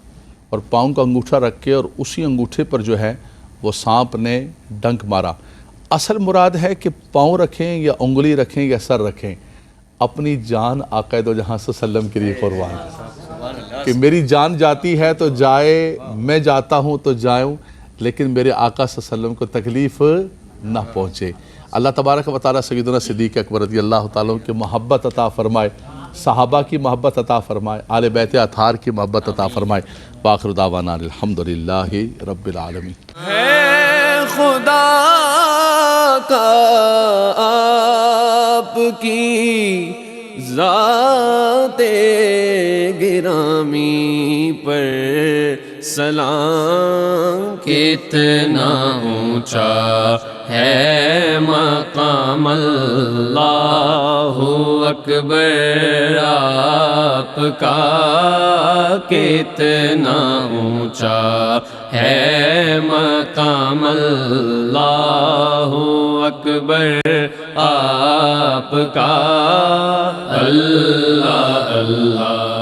S2: اور پاؤں کا انگوٹھا رکھ کے اور اسی انگوٹھے پر جو ہے وہ سانپ نے ڈنک مارا۔ اصل مراد ہے کہ پاؤں رکھیں یا انگلی رکھیں یا سر رکھیں، اپنی جان آقا دو جہاں صلی اللہ علیہ وسلم کے لیے قربان، کہ میری جان جاتی ہے تو جائے، میں جاتا ہوں تو جاؤں، لیکن میرے آقا صلی اللہ علیہ وسلم کو تکلیف نہ پہنچے۔ اللہ تبارک و تعالیٰ سیدنا صدیق اکبر رضی اللہ تعالیٰ عنہ کی محبت عطا فرمائے، صحابہ کی محبت عطا فرمائے، آل بیت اطہار کی محبت عطا فرمائے۔ وآخر دعوانا الحمدللہ رب العالمین۔
S1: ہے خدا کا آپ کی ذات گرامی پر سلام، کتنا اونچا ہے مقام اللہ اکبر آپ کا، کتنا اونچا ہے مقام اللہ اکبر آپ کا۔ اللہ اللہ